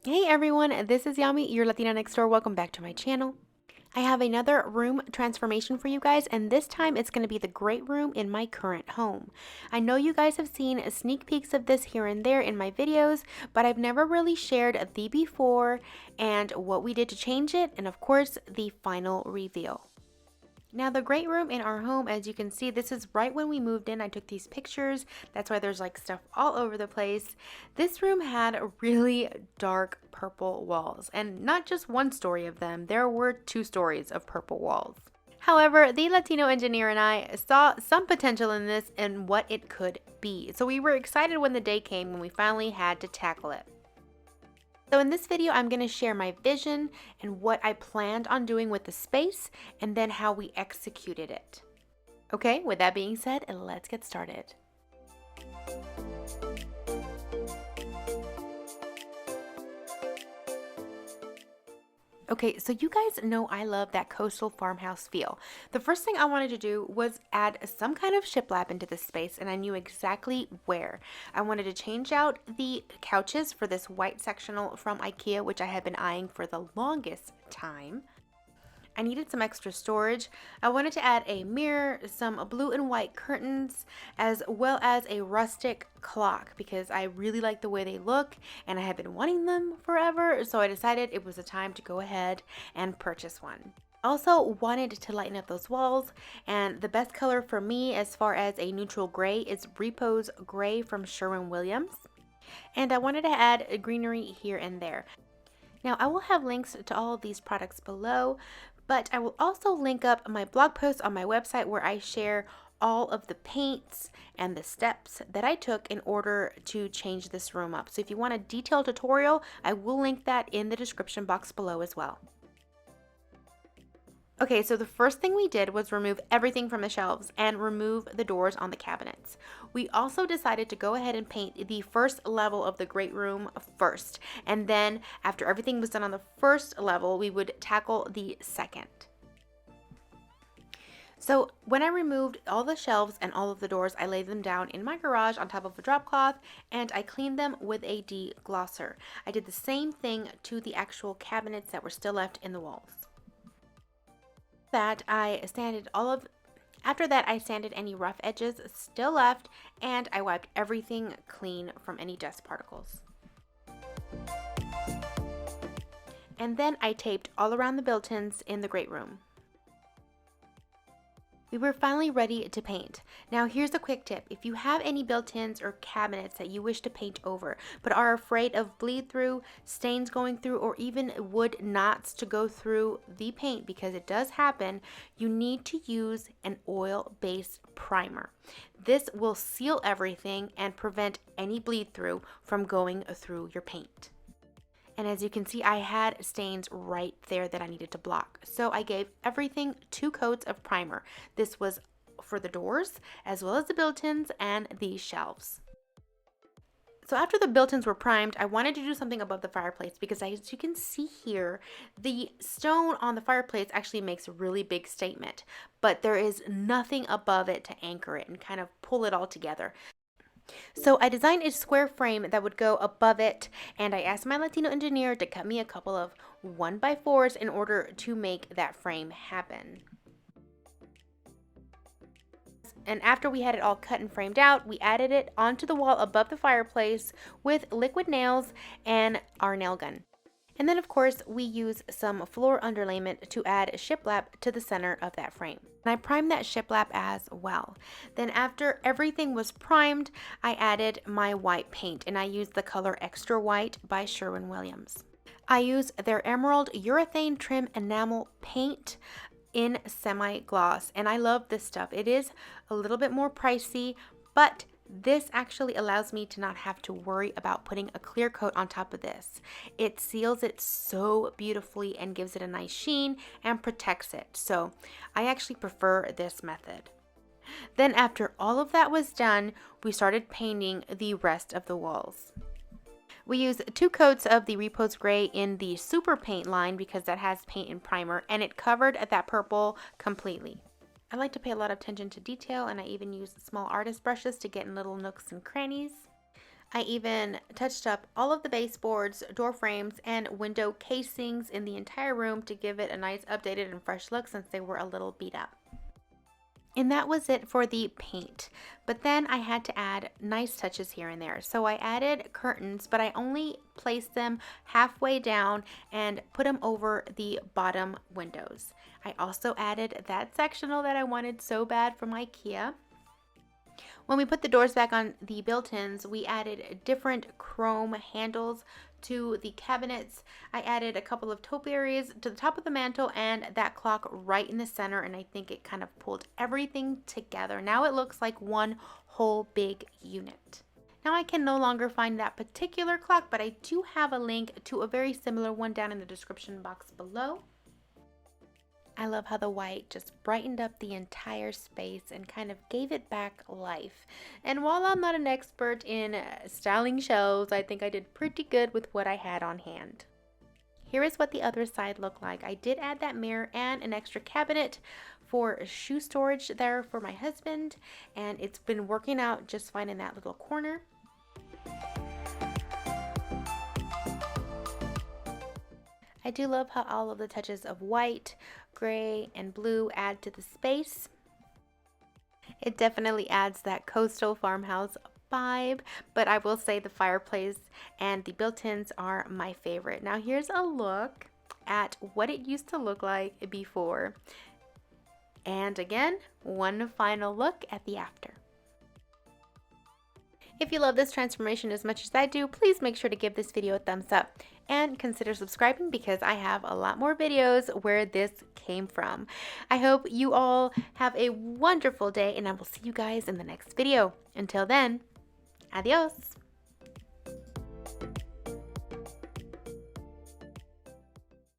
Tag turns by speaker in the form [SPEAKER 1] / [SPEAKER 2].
[SPEAKER 1] Hey everyone, this is Yami, your Latina next door. Welcome back to my channel. I have another room transformation for you guys, and this time it's going to be the great room in my current home. I know you guys have seen sneak peeks of this here and there in my videos, but I've never really shared the before and what we did to change it, and of course the final reveal. Now the great room in our home, as you can see, this is right when we moved in. I took these pictures. That's why there's like stuff all over the place. This room had really dark purple walls, and not just one story of them. There were 2 stories of purple walls. However, the Latino engineer and I saw some potential in this and what it could be. So we were excited when the day came when we finally had to tackle it. So in this video, I'm going to share my vision and what I planned on doing with the space and then how we executed it. Okay, with that being said, let's get started. Okay, so you guys know I love that coastal farmhouse feel. The first thing I wanted to do was add some kind of shiplap into this space, and I knew exactly where. I wanted to change out the couches for this white sectional from IKEA, which I had been eyeing for the longest time. I needed some extra storage. I wanted to add a mirror, some blue and white curtains, as well as a rustic clock because I really like the way they look and I have been wanting them forever, so I decided it was a time to go ahead and purchase one. Also wanted to lighten up those walls, and the best color for me as far as a neutral gray is Repose Gray from Sherwin-Williams. And I wanted to add greenery here and there. Now I will have links to all of these products below, but I will also link up my blog post on my website where I share all of the paints and the steps that I took in order to change this room up. So if you want a detailed tutorial, I will link that in the description box below as well. Okay, so the first thing we did was remove everything from the shelves and remove the doors on the cabinets. We also decided to go ahead and paint the first level of the great room first, and then after everything was done on the first level, we would tackle the second. So when I removed all the shelves and all of the doors, I laid them down in my garage on top of a drop cloth, and I cleaned them with a deglosser. I did the same thing to the actual cabinets that were still left in the walls. After that I sanded any rough edges still left, and I wiped everything clean from any dust particles. And then I taped all around the built-ins in the great room. We were finally ready to paint. Now here's a quick tip. If you have any built-ins or cabinets that you wish to paint over but are afraid of bleed through, stains going through, or even wood knots to go through the paint, because it does happen, you need to use an oil-based primer. This will seal everything and prevent any bleed through from going through your paint. And as you can see, I had stains right there that I needed to block. So I gave everything 2 coats of primer. This was for the doors, as well as the built-ins and the shelves. So after the built-ins were primed, I wanted to do something above the fireplace because, as you can see here, the stone on the fireplace actually makes a really big statement, but there is nothing above it to anchor it and kind of pull it all together. So I designed a square frame that would go above it, and I asked my Latino engineer to cut me a couple of 1x4s in order to make that frame happen. And after we had it all cut and framed out, we added it onto the wall above the fireplace with liquid nails and our nail gun. And then of course we use some floor underlayment to add shiplap to the center of that frame. And I primed that shiplap as well. Then after everything was primed, I added my white paint, and I used the color Extra White by Sherwin-Williams. I used their Emerald Urethane Trim Enamel Paint in semi-gloss, and I love this stuff. It is a little bit more pricey, but this actually allows me to not have to worry about putting a clear coat on top of this. It seals it so beautifully and gives it a nice sheen and protects it. So I actually prefer this method. Then after all of that was done, we started painting the rest of the walls. We used 2 coats of the Repose Gray in the Super Paint line because that has paint and primer, and it covered that purple completely. I like to pay a lot of attention to detail, and I even use small artist brushes to get in little nooks and crannies. I even touched up all of the baseboards, door frames, and window casings in the entire room to give it a nice updated and fresh look since they were a little beat up. And that was it for the paint. But then I had to add nice touches here and there. So I added curtains, but I only placed them halfway down and put them over the bottom windows. I also added that sectional that I wanted so bad from IKEA. When we put the doors back on the built-ins, we added different chrome handles to the cabinets. I added a couple of topiaries to the top of the mantle and that clock right in the center, and I think it kind of pulled everything together. Now it looks like one whole big unit. Now I can no longer find that particular clock, but I do have a link to a very similar one down in the description box below. I love how the white just brightened up the entire space and kind of gave it back life. And while I'm not an expert in styling shelves, I think I did pretty good with what I had on hand. Here is what the other side looked like. I did add that mirror and an extra cabinet for shoe storage there for my husband, and it's been working out just fine in that little corner. I do love how all of the touches of white, gray, and blue add to the space. It definitely adds that Coastal Farmhouse vibe, but I will say the fireplace and the built-ins are my favorite. Now here's a look at what it used to look like before. And again, one final look at the after. If you love this transformation as much as I do, please make sure to give this video a thumbs up and consider subscribing because I have a lot more videos where this came from. I hope you all have a wonderful day and I will see you guys in the next video. Until then, adios.